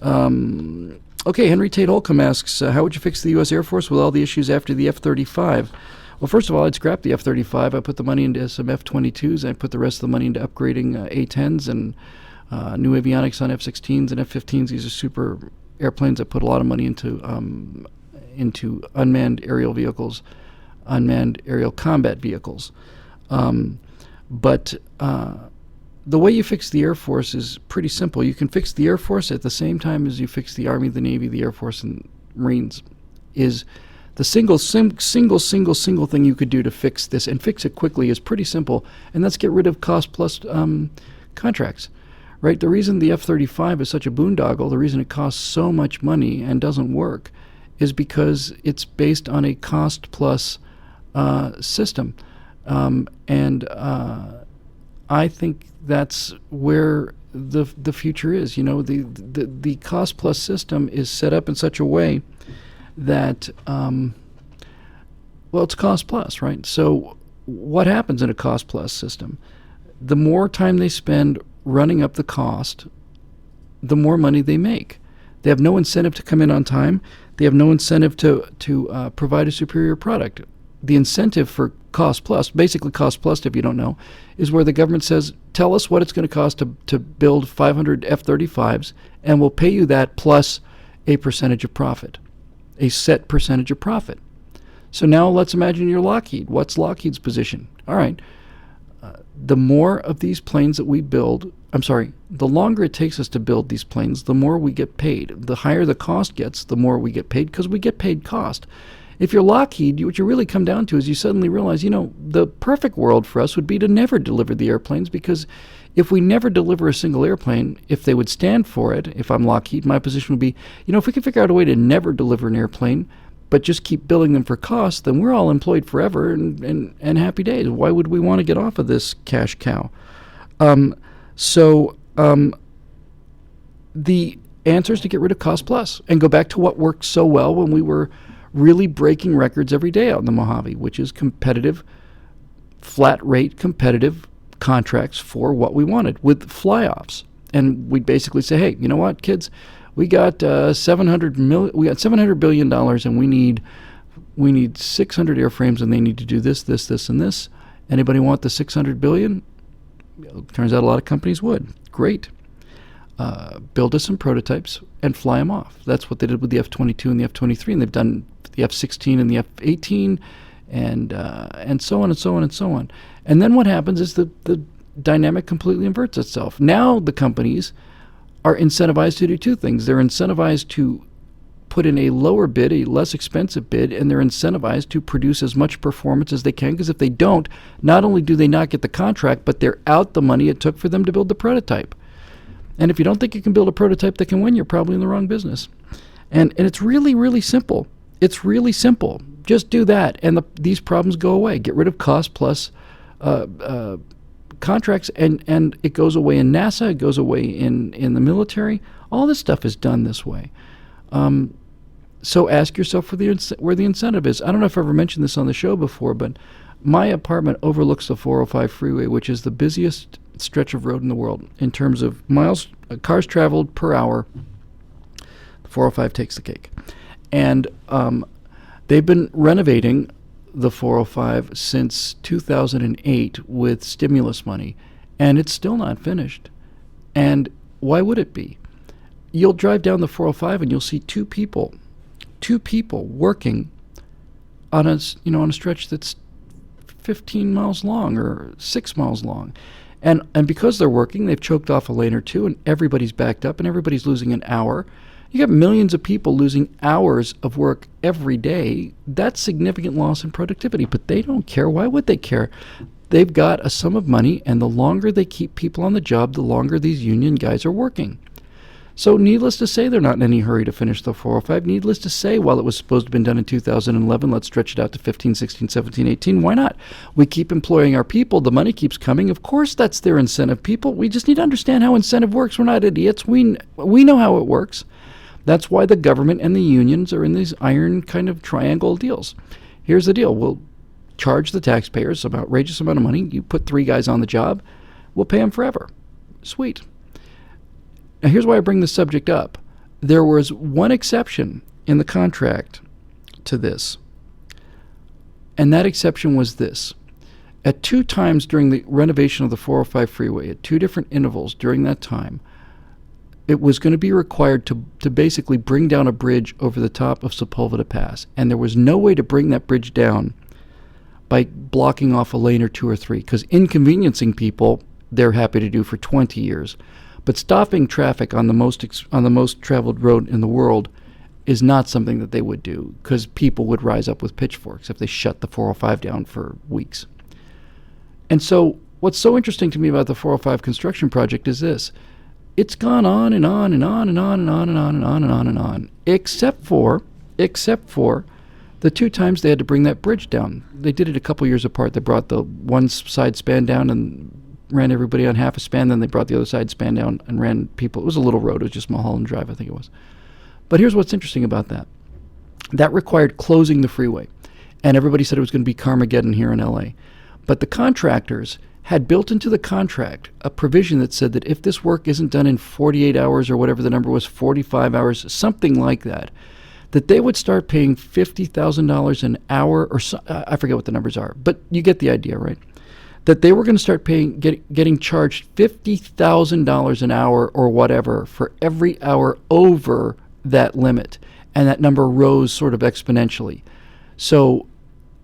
Okay, Henry Tate Holcomb asks, how would you fix the U.S. Air Force with all the issues after the F-35? Well, first of all, I'd scrap the F-35. I put the money into some F-22s. I put the rest of the money into upgrading A-10s and new avionics on F-16s and F-15s. These are super airplanes. I put a lot of money into unmanned aerial vehicles, unmanned aerial combat vehicles. But the way you fix the Air Force is pretty simple. You can fix the Air Force at the same time as you fix the Army, the Navy, the Air Force, and Marines. Is the single thing you could do to fix this, and fix it quickly, is pretty simple, and that's get rid of cost-plus contracts. Right? The reason the F-35 is such a boondoggle, the reason it costs so much money and doesn't work, is because it's based on a cost-plus system. I think that's where the future is. You know, the cost-plus system is set up in such a way that, well, it's cost-plus, right? So what happens in a cost-plus system? The more time they spend running up the cost, the more money they make. They have no incentive to come in on time. They have no incentive to provide a superior product. The incentive for cost plus, basically cost plus, if you don't know, is where the government says, tell us what it's going to cost to build 500 F-35s, and we'll pay you that plus a percentage of profit, a set percentage of profit. So now let's imagine you're Lockheed. What's Lockheed's position? All right. The more of these planes that we build, the longer it takes us to build these planes, the more we get paid. The higher the cost gets, the more we get paid, because we get paid cost. If you're Lockheed, what you really come down to is you suddenly realize, the perfect world for us would be to never deliver the airplanes, because if we never deliver a single airplane, if they would stand for it, if I'm Lockheed, my position would be, if we could figure out a way to never deliver an airplane, but just keep billing them for cost, then we're all employed forever and happy days. Why would we want to get off of this cash cow? The answer is to get rid of cost plus and go back to what worked so well when we were really breaking records every day out in the Mojave, which is competitive, flat rate competitive contracts for what we wanted with fly-offs. And we'd basically say, hey, you know what, kids? We got $700 billion, and we need 600 airframes, and they need to do this, this, and this. Anybody want the 600 billion? Turns out a lot of companies would. Great. Build us some prototypes and fly them off. That's what they did with the F-22 and the F-23, and they've done the F-16 and the F-18, and so on and so on and so on. And then what happens is the dynamic completely inverts itself. Now the companies are incentivized to do two things. They're incentivized to put in a lower bid, a less expensive bid, and they're incentivized to produce as much performance as they can, because if they don't, not only do they not get the contract, but they're out the money it took for them to build the prototype. And if you don't think you can build a prototype that can win, you're probably in the wrong business. And it's really, really simple. It's really simple. Just do that, and these problems go away. Get rid of cost plus contracts, and it goes away in NASA, it goes away in the military. All this stuff is done this way. So ask yourself where the incentive is. I don't know if I've ever mentioned this on the show before, but my apartment overlooks the 405 freeway, which is the busiest stretch of road in the world in terms of miles, cars traveled per hour. The 405 takes the cake. And they've been renovating the 405 since 2008 with stimulus money, and it's still not finished. And why would it be? You'll drive down the 405 and you'll see two people working on a stretch that's 15 miles long or 6 miles long. And because they're working, they've choked off a lane or two, and everybody's backed up, and everybody's losing an hour. You got millions of people losing hours of work every day. That's significant loss in productivity, but they don't care. Why would they care? They've got a sum of money, and the longer they keep people on the job, the longer these union guys are working. So needless to say, they're not in any hurry to finish the 405. Needless to say, while it was supposed to have been done in 2011, let's stretch it out to 15, 16, 17, 18. Why not? We keep employing our people. The money keeps coming. Of course that's their incentive. People, we just need to understand how incentive works. We're not idiots. We know how it works. That's why the government and the unions are in these iron kind of triangle deals. Here's the deal. We'll charge the taxpayers some outrageous amount of money. You put 3 guys on the job, we'll pay them forever. Sweet. Now here's why I bring this subject up. There was one exception in the contract to this, and that exception was this. At 2 times during the renovation of the 405 freeway, at 2 different intervals during that time, it was going to be required to basically bring down a bridge over the top of Sepulveda Pass. And there was no way to bring that bridge down by blocking off a lane or 2 or 3, because inconveniencing people, they're happy to do for 20 years. But stopping traffic on the most traveled road in the world is not something that they would do, because people would rise up with pitchforks if they shut the 405 down for weeks. And so what's so interesting to me about the 405 construction project is this. It's gone on and on and on and on and on and on and on and on and on, except for the 2 times they had to bring that bridge down. They did it a couple years apart. They brought the one side span down and ran everybody on half a span. Then they brought the other side span down and ran people. It was a little road. It was just Mulholland Drive, I think it was. But here's what's interesting about that. That required closing the freeway. And everybody said it was going to be Carmageddon here in L.A. But the contractors had built into the contract a provision that said that if this work isn't done in 48 hours or whatever the number was, 45 hours, something like that, that they would start paying $50,000 an hour, or I forget what the numbers are, but you get the idea, right? That they were going to start paying, getting charged $50,000 an hour or whatever for every hour over that limit, and that number rose sort of exponentially. So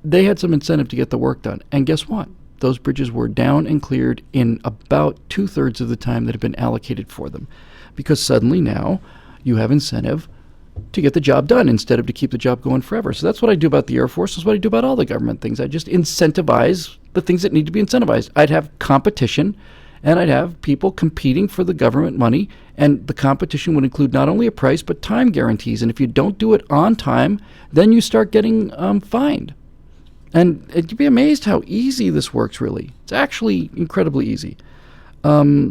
they had some incentive to get the work done, and guess what? Those bridges were down and cleared in about 2/3 of the time that had been allocated for them, because suddenly now you have incentive to get the job done instead of to keep the job going forever. So that's what I do about the Air Force. That's what I do about all the government things. I just incentivize the things that need to be incentivized. I'd have competition, and I'd have people competing for the government money, and the competition would include not only a price but time guarantees. And if you don't do it on time, then you start getting fined. And you'd be amazed how easy this works, really. It's actually incredibly easy. And